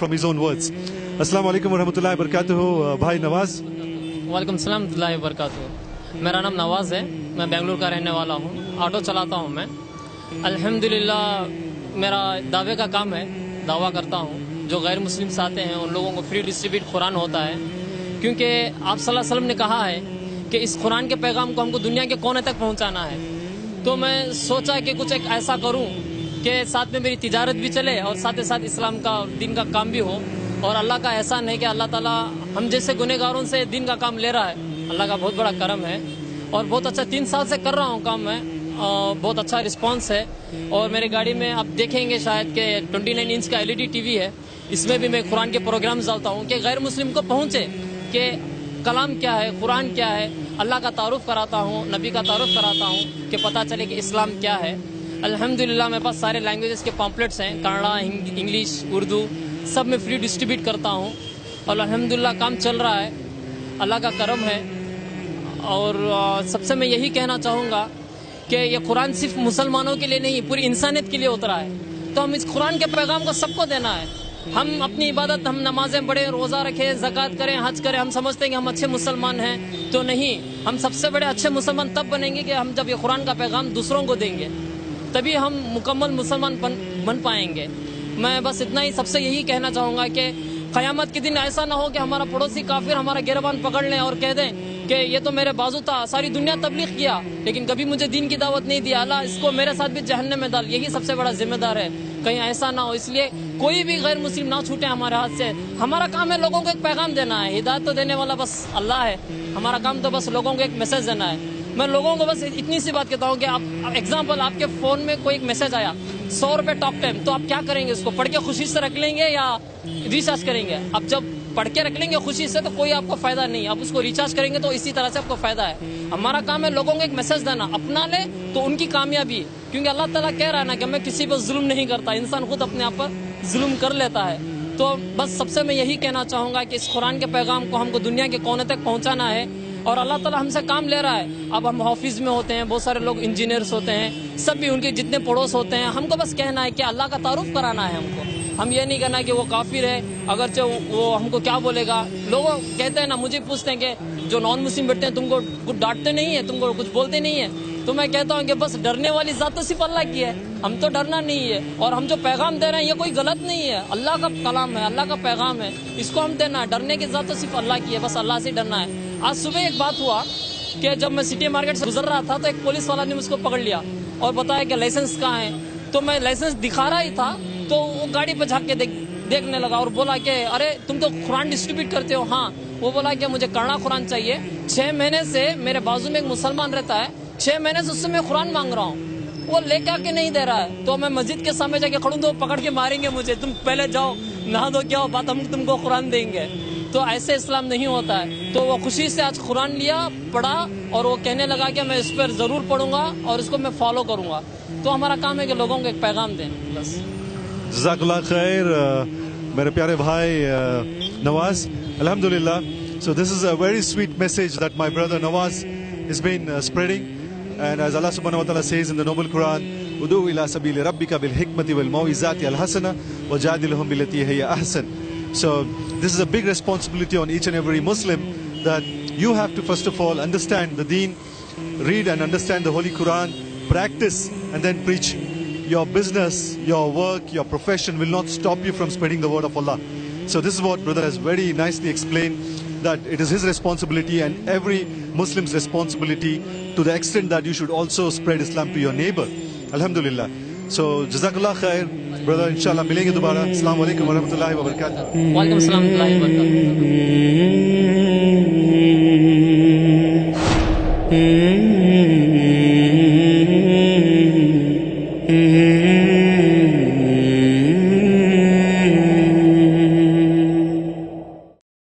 from his own words. Assalamu alaikum wa rahmatullahi wa barakatuh. Bhai Nawaz. वालेकुम सलाम warahmatullahi wabarakatuh. मेरा नाम नवाज़ है, मैं बेंगलुरु का रहने वाला हूँ, ऑटो चलाता हूँ मैं। अल्हम्दुलिल्लाह मेरा दावे का काम है, दावा करता हूँ। जो गैर मुस्लिम्स आते हैं उन लोगों को फ्री डिस्ट्रीब्यूट कुरान होता है, क्योंकि आप सल्लल्लाहु अलैहि वसल्लम ने कहा है कि इस कुरान के पैगाम को हमको दुनिया के कोने तक पहुँचाना है। तो मैं सोचा कि कुछ एक ऐसा करूँ कि साथ में मेरी तिजारत भी चले और साथ ही साथ इस्लाम का दिन का काम भी हो। और अल्लाह का एहसान है कि अल्लाह ताला हम जैसे गुनहगारों से दिन का काम ले रहा है। अल्लाह का बहुत बड़ा करम है और बहुत अच्छा 3 साल से कर रहा हूँ काम मैं। बहुत अच्छा रिस्पांस है। और मेरे गाड़ी में आप देखेंगे शायद कि 29 इंच का LED टीवी है, इसमें भी मैं कुरान के प्रोग्राम्स डालता हूँ कि गैर मुस्लिम को पहुँचे कि कलाम क्या है, कुरान क्या है। अल्लाह का तारुफ कराता हूँ, नबी का तारुफ कराता हूँ कि पता चले कि इस्लाम क्या है। अल्हम्दुलिल्लाह मेरे पास सारे लैंग्वेजेस के पॉम्पलेट्स हैं, कन्नड़ा, इंग्लिश, उर्दू, सब में फ्री डिस्ट्रीब्यूट करता हूँ। और अल्हम्दुलिल्लाह काम चल रहा है, अल्लाह का करम है। और सबसे मैं यही कहना चाहूँगा कि ये कुरान सिर्फ मुसलमानों के लिए नहीं, पूरी इंसानियत के लिए उतरा है। तो हम इस कुरान के पैगाम को सबको देना है। हम अपनी इबादत, हम नमाजें पढ़ें, रोज़ा रखें, ज़कात करें, हज करें, हम समझते हैं कि हम अच्छे मुसलमान हैं। तो नहीं, हम सबसे बड़े अच्छे मुसलमान तब बनेंगे कि हम जब ये कुरान का पैगाम दूसरों को देंगे, तभी हम मुकम्मल मुसलमान बन पाएंगे। मैं बस इतना ही सबसे यही कहना चाहूँगा कि क़यामत के दिन ऐसा ना हो कि हमारा पड़ोसी काफिर हमारा गिरबान पकड़ लें और कह दें कि ये तो मेरे बाजू था, सारी दुनिया तबलीग किया लेकिन कभी मुझे दीन की दावत नहीं दिया, अल्लाह इसको मेरे साथ भी जहन्नम में डाल। यही सबसे बड़ा जिम्मेदार है, कहीं ऐसा ना हो। इसलिए कोई भी गैर मुस्लिम ना छूटे हमारे हाथ से। हमारा काम है लोगों को एक पैगाम देना है। हिदायत तो देने वाला बस अल्लाह है, हमारा काम तो बस लोगों को एक मैसेज देना है। मैं लोगों को बस इतनी सी बात कहता हूँ कि आप एग्जाम्पल, आपके फ़ोन में कोई एक मैसेज आया 100 रुपये टॉक टाइम, तो आप क्या करेंगे? उसको पढ़ के खुशी से रख लेंगे या रिचार्ज करेंगे? आप जब पढ़ के रख लेंगे खुशी से तो कोई आपको फ़ायदा नहीं, आप उसको रिचार्ज करेंगे तो इसी तरह से आपको फ़ायदा है। हमारा काम है लोगों को एक मैसेज देना, अपना ले तो उनकी कामयाबी, क्योंकि अल्लाह ताला कह रहा है ना कि मैं किसी पर जुल्म नहीं करता, इंसान खुद अपने आप पर जुल्म कर लेता है। तो बस सबसे मैं यही कहना चाहूँगा कि इस कुरान के पैगाम को हमको दुनिया के कोने तक पहुँचाना है और अल्लाह ताला हमसे काम ले रहा है। अब हम ऑफिस में होते हैं, बहुत सारे लोग इंजीनियर्स होते हैं, सब भी उनके जितने पड़ोस होते हैं, हमको बस कहना है कि अल्लाह का तारुफ कराना है हमको। हम ये नहीं कहना कि वो काफिर है, अगरचे वो हमको क्या बोलेगा। लोग कहते हैं ना, मुझे पूछते हैं कि जो नॉन मुस्लिम बैठते हैं तुमको कुछ डांटते नहीं है, तुमको कुछ बोलते नहीं है? तो मैं कहता हूँ कि बस डरने वाली ज़ात तो सिर्फ अल्लाह की है, हम तो डरना नहीं है। और हम जो पैगाम दे रहे हैं ये कोई गलत नहीं है, अल्लाह का कलाम है, अल्लाह का पैगाम है, इसको हम देना है। डरने की ज़ात तो सिर्फ अल्लाह की है, बस अल्लाह से डरना है। आज सुबह एक बात हुआ कि जब मैं सिटी मार्केट से गुजर रहा था तो एक पुलिस वाला ने मुझको पकड़ लिया और बताया कि लाइसेंस कहाँ है। तो मैं लाइसेंस दिखा रहा ही था तो वो गाड़ी पर झाँक के देखने लगा और बोला कि अरे तुम तो कुरान डिस्ट्रीब्यूट करते हो। हाँ, वो बोला कि मुझे कन्नड़ा कुरान चाहिए। 6 महीने से मेरे बाजू में एक मुसलमान रहता है, 6 महीने से उससे मैं कुरान मांग रहा हूँ, वो लेके आके नहीं दे रहा है। तो मैं मस्जिद के सामने जाके खड़ूं तो पकड़ के मारेंगे मुझे, तुम पहले जाओ नहा दो, क्या हो बात, हम तुमको कुरान देंगे। तो ऐसे इस्लाम नहीं होता है। तो वो खुशी से आज कुरान लिया, पढ़ा और वो कहने लगा कि मैं इस पर ज़रूर पढ़ूंगा और इसको मैं फॉलो करूंगा। तो हमारा काम है कि लोगों को एक पैगाम दें बस। जज़ाकल्लाह खैर मेरे प्यारे भाई नवाज, अल्हम्दुलिल्लाह। So this is a very sweet message that my brother Nawaz has been spreading, and as Allah subhanahu wa ta'ala says in the noble Quran, udu ila sabili rabbika bil hikmati wal mau'izati al hasana wajadilhum billati hiya ahsan. So this is a big responsibility on each and every Muslim, that you have to first of all understand the deen, read and understand the Holy Quran, practice and then preach. Your business, your work, your profession will not stop you from spreading the word of Allah. So this is what brother has very nicely explained, that it is his responsibility and every Muslim's responsibility, to the extent that you should also spread Islam to your neighbor. Alhamdulillah. So jazakallah khair brother, inshallah milenge dobara. Assalamu alaikum wa rahmatullahi wa barakatuh. Wa alaikum assalam wa rahmatullahi wa barakatuh.